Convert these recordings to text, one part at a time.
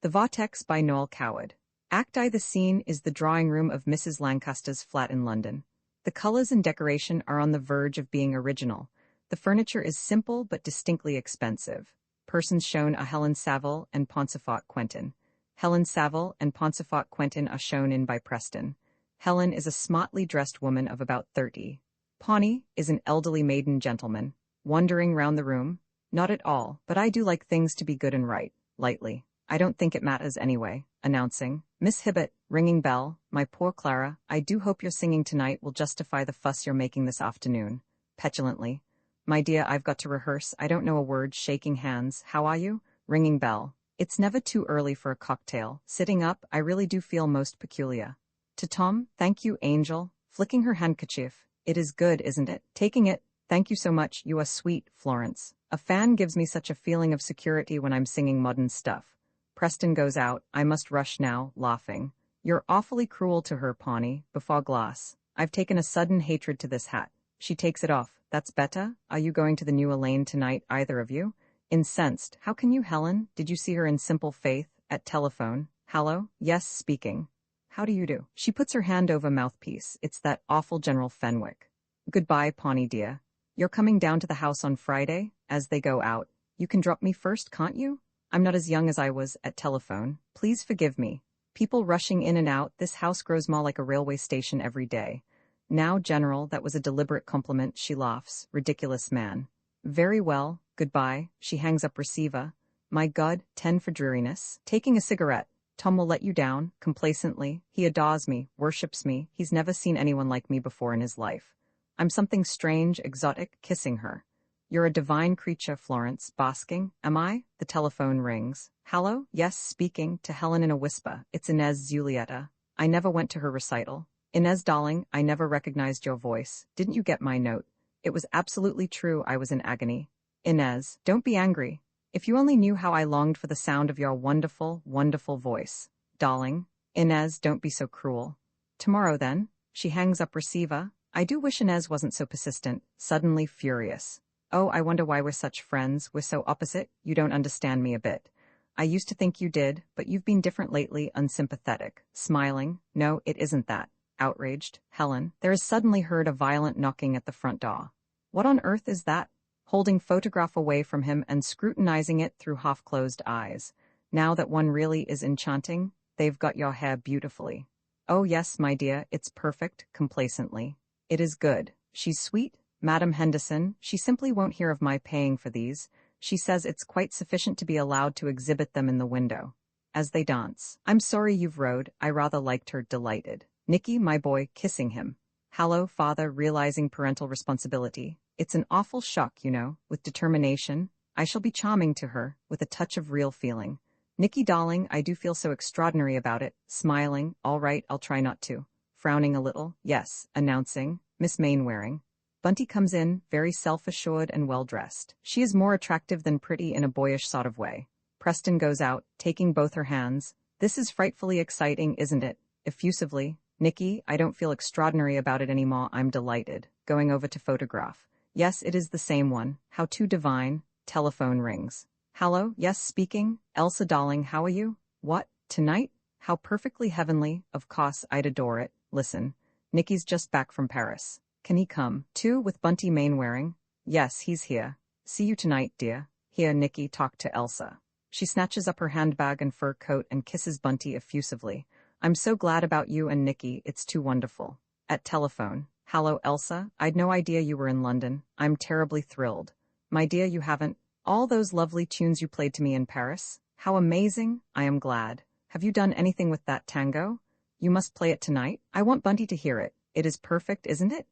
The Vortex by Noël Coward. Act I. The scene is the drawing room of Mrs. Lancaster's flat in London. The colors and decoration are on the verge of being original. The furniture is simple but distinctly expensive. Persons shown are Helen Saville and Pontefract Quentin. Helen Saville and Pontefract Quentin are shown in by Preston. Helen is a smartly dressed woman of about 30. Pawnee is an elderly maiden gentleman. Wandering round the room. Not at all, but I do like things to be good and right. Lightly. I don't think it matters anyway. Announcing. Miss Hibbert, ringing bell. My poor Clara, I do hope your singing tonight will justify the fuss you're making this afternoon. Petulantly. My dear, I've got to rehearse. I don't know a word. Shaking hands. How are you? Ringing bell. It's never too early for a cocktail. Sitting up, I really do feel most peculiar. To Tom, thank you, Angel. Flicking her handkerchief. It is good, isn't it? Taking it. Thank you so much. You are sweet, Florence. A fan gives me such a feeling of security when I'm singing modern stuff. Preston goes out. I must rush now, laughing. You're awfully cruel to her, Pawnee. Before glass. I've taken a sudden hatred to this hat. She takes it off. That's better. Are you going to the New Elaine tonight, either of you? Incensed. How can you, Helen? Did you see her in Simple Faith? At telephone. Hallo? Yes, speaking. How do you do? She puts her hand over mouthpiece. It's that awful General Fenwick. Goodbye, Pawnee dear. You're coming down to the house on Friday? As they go out. You can drop me first, can't you? I'm not as young as I was at telephone. Please forgive me. People rushing in and out. This house grows more like a railway station every day. Now, General, that was a deliberate compliment. She laughs. Ridiculous man. Very well. Goodbye. She hangs up receiver. My God, 10 for dreariness. Taking a cigarette. Tom will let you down, complacently. He adores me, worships me. He's never seen anyone like me before in his life. I'm something strange, exotic, kissing her. You're a divine creature, Florence, basking. Am I? The telephone rings. Hallo? Yes, speaking, to Helen in a whisper. It's Inez Zulietta. I never went to her recital. Inez, darling, I never recognized your voice. Didn't you get my note? It was absolutely true. I was in agony. Inez, don't be angry. If you only knew how I longed for the sound of your wonderful, wonderful voice. Darling. Inez, don't be so cruel. Tomorrow, then. She hangs up receiver. I do wish Inez wasn't so persistent, suddenly furious. Oh, I wonder why we're such friends. We're so opposite. You don't understand me a bit. I used to think you did, but you've been different lately, unsympathetic. Smiling. No, it isn't that. Outraged. Helen. There is suddenly heard a violent knocking at the front door. What on earth is that? Holding photograph away from him and scrutinizing it through half-closed eyes. Now that one really is enchanting, they've got your hair beautifully. Oh yes, my dear, it's perfect, complacently. It is good. She's sweet, Madam Henderson. She simply won't hear of my paying for these. She says it's quite sufficient to be allowed to exhibit them in the window. As they dance. I'm sorry you've rode. I rather liked her. Delighted. Nicky, my boy, kissing him. Hallo, father, realizing parental responsibility. It's an awful shock, you know, with determination. I shall be charming to her, with a touch of real feeling. Nicky, darling, I do feel so extraordinary about it. Smiling. All right, I'll try not to. Frowning a little. Yes. Announcing. Miss Mainwaring. Bunty comes in, very self-assured and well-dressed. She is more attractive than pretty in a boyish sort of way. Preston goes out, taking both her hands. This is frightfully exciting, isn't it? Effusively. Nicky, I don't feel extraordinary about it anymore. I'm delighted. Going over to photograph. Yes, it is the same one. How too divine. Telephone rings. Hallo? Yes, speaking. Elsa, darling, how are you? What? Tonight? How perfectly heavenly. Of course, I'd adore it. Listen. Nicky's just back from Paris. Can he come, too, with Bunty Mainwaring? Yes, he's here. See you tonight, dear. Here, Nicky, talk to Elsa. She snatches up her handbag and fur coat and kisses Bunty effusively. I'm so glad about you and Nicky, it's too wonderful. At telephone. Hallo, Elsa, I'd no idea you were in London. I'm terribly thrilled. My dear, you haven't. All those lovely tunes you played to me in Paris? How amazing. I am glad. Have you done anything with that tango? You must play it tonight. I want Bunty to hear it. It is perfect, isn't it?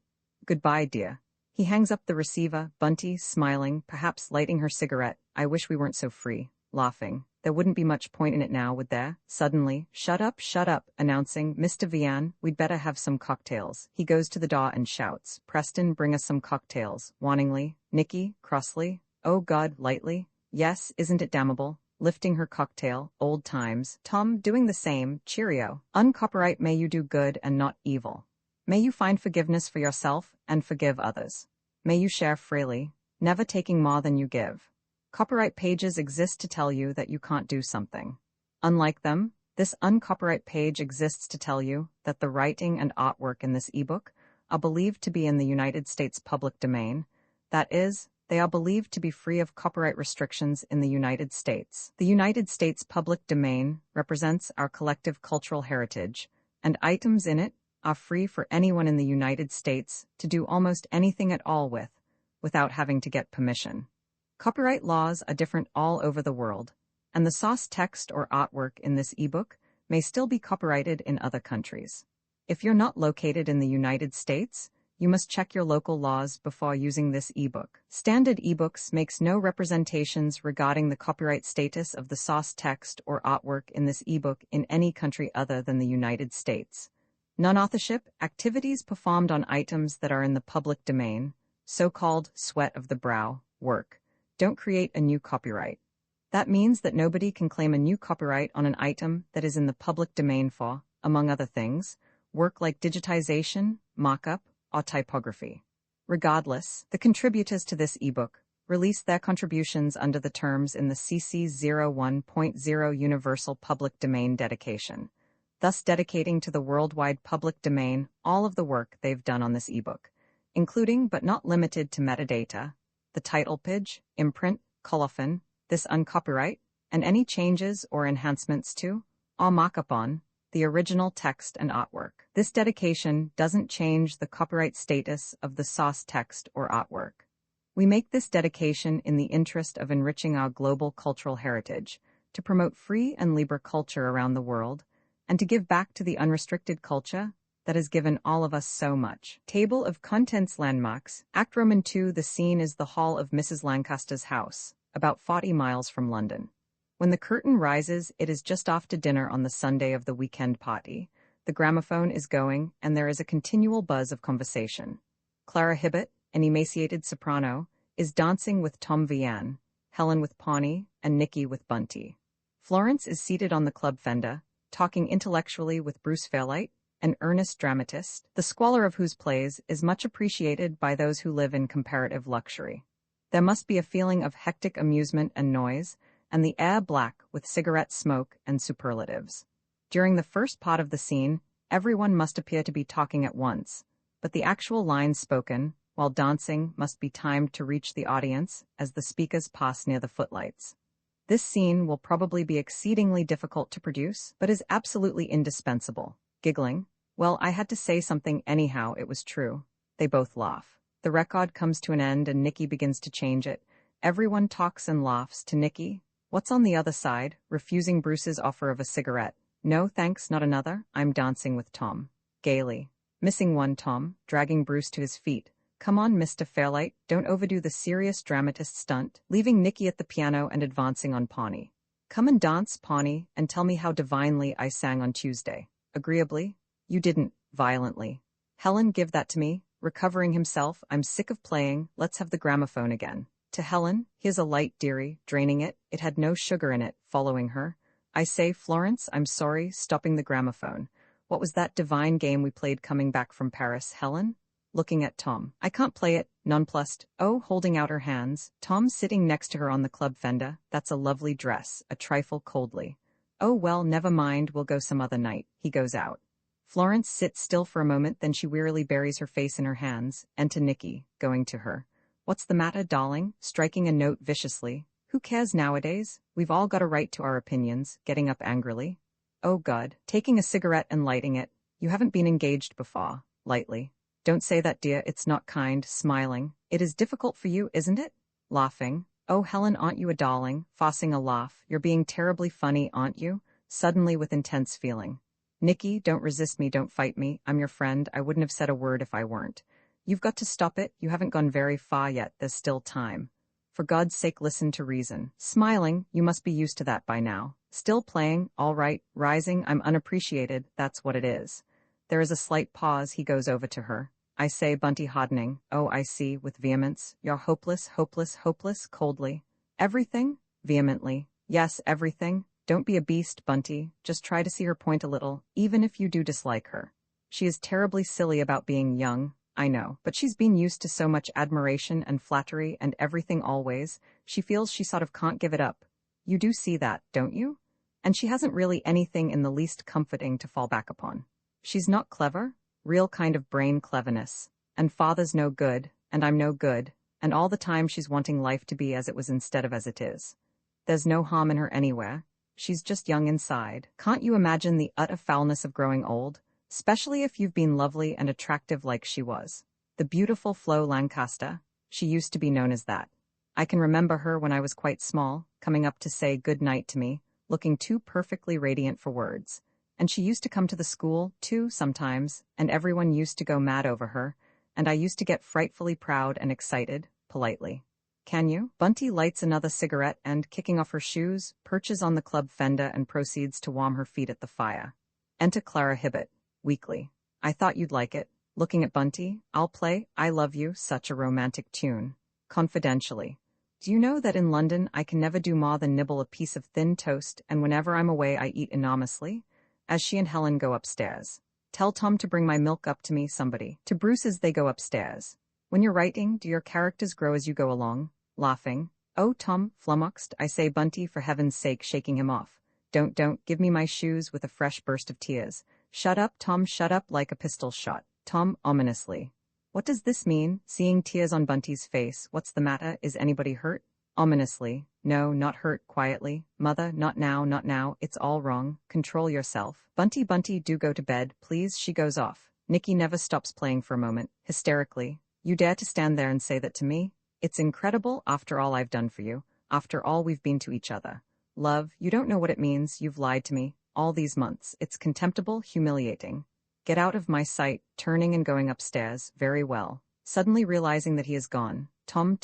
Goodbye, dear. He hangs up the receiver, Bunty, smiling, perhaps lighting her cigarette. I wish we weren't so free. Laughing. There wouldn't be much point in it now, would there? Suddenly, shut up, announcing, Mr. Vian, we'd better have some cocktails. He goes to the door and shouts, Preston, bring us some cocktails. Warningly. Nicky, crossly. Oh God, lightly. Yes, isn't it damnable? Lifting her cocktail, old times. Tom, doing the same, cheerio. Uncopyright, may you do good and not evil. May you find forgiveness for yourself and forgive others. May you share freely, never taking more than you give. Copyright pages exist to tell you that you can't do something. Unlike them, this uncopyright page exists to tell you that the writing and artwork in this ebook are believed to be in the United States public domain. That is, they are believed to be free of copyright restrictions in the United States. The United States public domain represents our collective cultural heritage, and items in it are free for anyone in the United States to do almost anything at all with, without having to get permission. Copyright laws are different all over the world, and the source text or artwork in this ebook may still be copyrighted in other countries. If you're not located in the United States, you must check your local laws before using this ebook. Standard ebooks makes no representations regarding the copyright status of the source text or artwork in this ebook in any country other than the United States. Non-authorship activities performed on items that are in the public domain, so-called sweat of the brow work, don't create a new copyright. That means that nobody can claim a new copyright on an item that is in the public domain for, among other things, work like digitization, mock-up, or typography. Regardless, the contributors to this ebook release their contributions under the terms in the CC 01.0 Universal Public Domain dedication, thus dedicating to the worldwide public domain all of the work they've done on this ebook, including but not limited to metadata, the title page, imprint, colophon, this uncopyright, and any changes or enhancements to, or mock-up on, the original text and artwork. This dedication doesn't change the copyright status of the source text or artwork. We make this dedication in the interest of enriching our global cultural heritage, to promote free and libre culture around the world, and to give back to the unrestricted culture that has given all of us so much. Table of Contents Landmarks. Act Roman 2. The scene is the hall of Mrs. Lancaster's house, about 40 miles from London. When the curtain rises, it is just off to dinner on the Sunday of the weekend party. The gramophone is going, and there is a continual buzz of conversation. Clara Hibbett, an emaciated soprano, is dancing with Tom Vian, Helen with Pawnee, and Nicky with Bunty. Florence is seated on the club fender, talking intellectually with Bruce Fairlight, an earnest dramatist, the squalor of whose plays is much appreciated by those who live in comparative luxury. There must be a feeling of hectic amusement and noise, and the air black with cigarette smoke and superlatives. During the first part of the scene, everyone must appear to be talking at once, but the actual lines spoken, while dancing, must be timed to reach the audience as the speakers pass near the footlights. This scene will probably be exceedingly difficult to produce, but is absolutely indispensable. Giggling, well, I had to say something anyhow, it was true. They both laugh. The record comes to an end and Nicky begins to change it. Everyone talks and laughs to Nicky. What's on the other side? Refusing Bruce's offer of a cigarette. No, thanks, not another. I'm dancing with Tom. Gaily. Missing one, Tom, dragging Bruce to his feet. Come on, Mr. Fairlight, don't overdo the serious dramatist stunt. Leaving Nicky at the piano and advancing on Pawnee. Come and dance, Pawnee, and tell me how divinely I sang on Tuesday. Agreeably. You didn't. Violently. Helen, give that to me. Recovering himself, I'm sick of playing. Let's have the gramophone again. To Helen, here's a light, dearie, draining it. It had no sugar in it, following her. I say, Florence, I'm sorry, stopping the gramophone. What was that divine game we played coming back from Paris, Helen? Looking at Tom. I can't play it, nonplussed. Oh, holding out her hands. Tom sitting next to her on the club fender. That's a lovely dress, a trifle coldly. Oh, well, never mind, we'll go some other night. He goes out. Florence sits still for a moment, then she wearily buries her face in her hands, and to Nicky, going to her. What's the matter, darling? Striking a note viciously. Who cares nowadays? We've all got a right to our opinions, getting up angrily. Oh God, taking a cigarette and lighting it. You haven't been engaged before, lightly. Don't say that, dear, it's not kind, smiling. It is difficult for you, isn't it? Laughing. Oh, Helen, aren't you a darling? Forcing a laugh. You're being terribly funny, aren't you? Suddenly with intense feeling. Nicky, don't resist me, don't fight me. I'm your friend. I wouldn't have said a word if I weren't. You've got to stop it. You haven't gone very far yet. There's still time. For God's sake, listen to reason. Smiling, you must be used to that by now. Still playing, all right. Rising, I'm unappreciated. That's what it is. There is a slight pause. He goes over to her. I say, Bunty, hardening. Oh, I see, with vehemence. You're hopeless, hopeless, hopeless, coldly. Everything? Vehemently. Yes, everything. Don't be a beast, Bunty. Just try to see her point a little, even if you do dislike her. She is terribly silly about being young, I know, but she's been used to so much admiration and flattery and everything always, she feels she sort of can't give it up. You do see that, don't you? And she hasn't really anything in the least comforting to fall back upon. She's not clever, real kind of brain cleverness. And father's no good, and I'm no good, and all the time she's wanting life to be as it was instead of as it is. There's no harm in her anywhere. She's just young inside. Can't you imagine the utter foulness of growing old? Especially if you've been lovely and attractive like she was. The beautiful Flo Lancaster. She used to be known as that. I can remember her when I was quite small, coming up to say good night to me, looking too perfectly radiant for words. And she used to come to the school, too, sometimes, and everyone used to go mad over her, and I used to get frightfully proud and excited, politely. Can you? Bunty lights another cigarette and, kicking off her shoes, perches on the club fender and proceeds to warm her feet at the fire. Enter Clara Hibbett, weakly. I thought you'd like it. Looking at Bunty, I'll play I Love You, such a romantic tune. Confidentially. Do you know that in London I can never do more than nibble a piece of thin toast, and whenever I'm away I eat enormously? As she and Helen go upstairs. Tell Tom to bring my milk up to me, somebody. To Bruce as they go upstairs. When you're writing, do your characters grow as you go along? Laughing. Oh, Tom, flummoxed, I say, Bunty, for heaven's sake, shaking him off. Don't, give me my shoes, with a fresh burst of tears. Shut up, Tom, shut up, like a pistol shot. Tom, ominously. What does this mean? Seeing tears on Bunty's face. What's the matter? Is anybody hurt? Ominously. No, not hurt, quietly. Mother, not now, it's all wrong. Control yourself. Bunty, do go to bed, please. She goes off. Nicky never stops playing for a moment, hysterically. You dare to stand there and say that to me? It's incredible, after all I've done for you, after all we've been to each other. Love, you don't know what it means, you've lied to me, all these months. It's contemptible, humiliating. Get out of my sight, turning and going upstairs. Very well. Suddenly realizing that he is gone. Tom,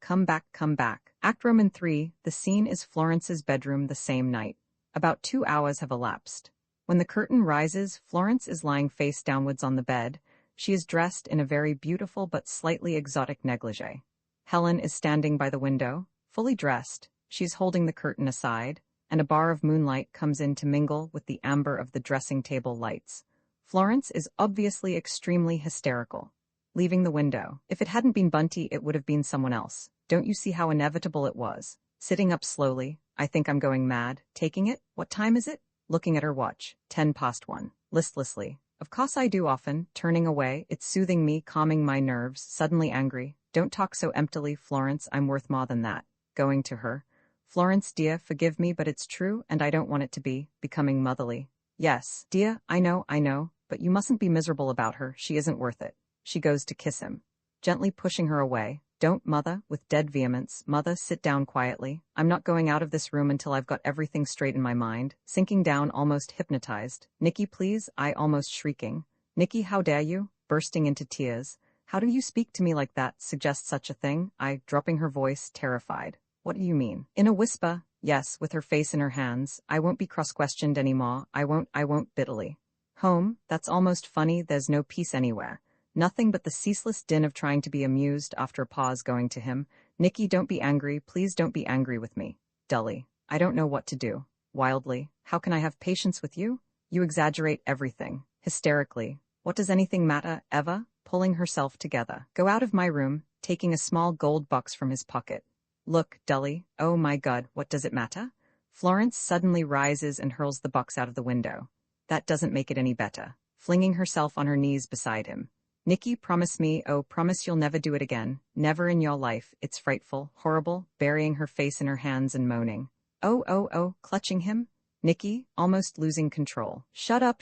come back. Act Roman 3, the scene is Florence's bedroom the same night. About 2 hours have elapsed. When the curtain rises, Florence is lying face downwards on the bed. She is dressed in a very beautiful but slightly exotic negligee. Helen is standing by the window, fully dressed. She's holding the curtain aside, and a bar of moonlight comes in to mingle with the amber of the dressing table lights. Florence is obviously extremely hysterical. Leaving the window. If it hadn't been Bunty, it would have been someone else. Don't you see how inevitable it was? Sitting up slowly. I think I'm going mad. Taking it? What time is it? Looking at her watch. 1:10. Listlessly. Of course I do often. Turning away. It's soothing me, calming my nerves. Suddenly angry. Don't talk so emptily, Florence. I'm worth more than that. Going to her. Florence, dear, forgive me, but it's true, and I don't want it to be. Becoming motherly. Yes, dear, I know, but you mustn't be miserable about her. She isn't worth it. She goes to kiss him. Gently pushing her away. Don't, Mother, with dead vehemence. Mother, sit down quietly. I'm not going out of this room until I've got everything straight in my mind. Sinking down, almost hypnotized. Nicky, please, I almost shrieking. Nicky, how dare you? Bursting into tears. How do you speak to me like that? Suggest such a thing? I, dropping her voice, terrified. What do you mean? In a whisper. Yes, with her face in her hands. I won't be cross-questioned anymore. I won't, bitterly. Home? That's almost funny. There's no peace anywhere. Nothing but the ceaseless din of trying to be amused. After a pause, going to him. Nicky, don't be angry. Please don't be angry with me. Dully. I don't know what to do. Wildly. How can I have patience with you? You exaggerate everything. Hysterically. What does anything matter, Eva? Pulling herself together. Go out of my room, taking a small gold box from his pocket. Look, dully. Oh my God, what does it matter? Florence suddenly rises and hurls the box out of the window. That doesn't make it any better. Flinging herself on her knees beside him. Nicky, promise me, oh, promise you'll never do it again. Never in your life. It's frightful, horrible, burying her face in her hands and moaning. Oh, clutching him. Nicky, almost losing control. Shut up,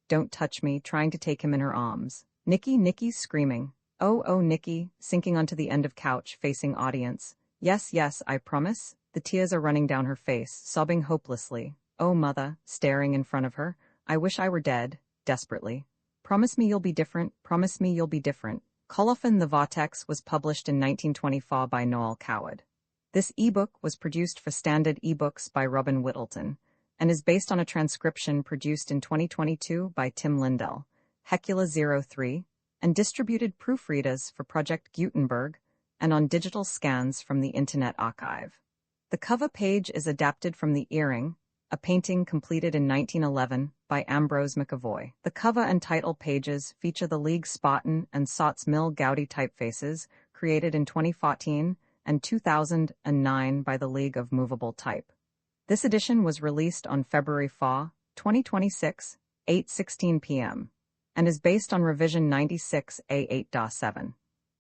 don't touch me, trying to take him in her arms. Nicky, screaming. Oh, Nicky, sinking onto the end of couch, facing audience. Yes, I promise. The tears are running down her face, sobbing hopelessly. Oh, Mother, staring in front of her. I wish I were dead, desperately. Promise me you'll be different. Promise me you'll be different. Colophon, the Vortex was published in 1924 by Noël Coward. This ebook was produced for Standard eBooks by Robin Whittleton, and is based on a transcription produced in 2022 by Tim Lindell, Hecula03, and distributed proofreaders for Project Gutenberg, and on digital scans from the Internet Archive. The cover page is adapted from The Earring, a painting completed in 1911 by Ambrose McAvoy. The cover and title pages feature the League Spartan and Sots Mill Gaudi typefaces created in 2014 and 2009 by the League of Movable Type. This edition was released on February 4, 2026, 8:16 p.m., and is based on revision 96A8.7.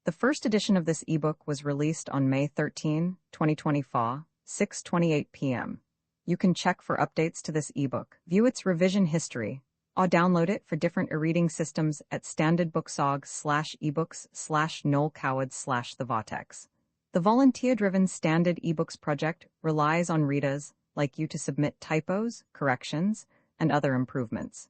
The first edition of this ebook was released on May 13, 2024, 6:28 p.m. You can check for updates to this ebook, view its revision history, or download it for different e-reading systems at standardbooksorg/ebooks/noelcoward/the Vortex. The volunteer-driven Standard eBooks project relies on readers like you to submit typos, corrections, and other improvements.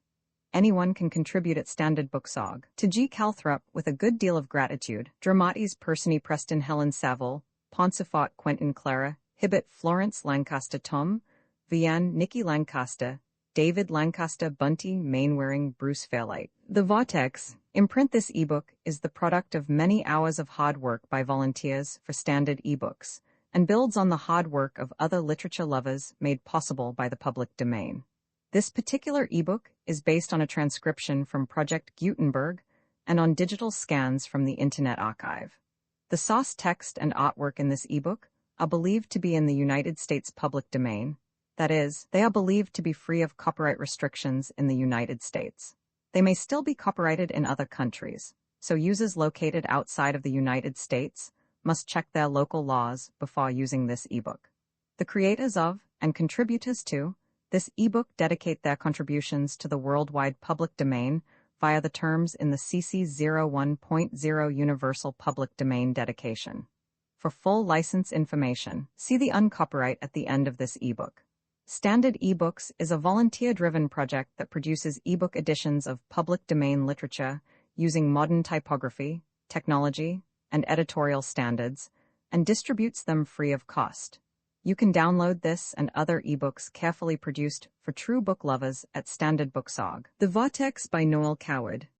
Anyone can contribute at Standard Booksorg. To G. Calthrop, with a good deal of gratitude, Dramatis Personae Preston Helen Saville, Poncefort Quentin Clara, Hibbert Florence Lancaster Tom, Vianne Nikki Lancaster, David Lancaster Bunty Mainwaring Bruce Fairlight. The Vortex, imprint. This ebook is the product of many hours of hard work by volunteers for Standard ebooks, and builds on the hard work of other literature lovers made possible by the public domain. This particular ebook is based on a transcription from Project Gutenberg and on digital scans from the Internet Archive. The source text and artwork in this ebook are believed to be in the United States public domain. That is, they are believed to be free of copyright restrictions in the United States. They may still be copyrighted in other countries, so users located outside of the United States must check their local laws before using this ebook. The creators of, and contributors to, this ebook dedicate their contributions to the worldwide public domain via the terms in the CC 01.0 Universal Public Domain Dedication. For full license information, see the uncopyright at the end of this ebook. Standard eBooks is a volunteer-driven project that produces ebook editions of public domain literature using modern typography, technology, and editorial standards, and distributes them free of cost. You can download this and other ebooks carefully produced for true book lovers at Standard Booksorg. The Vortex by Noël Coward.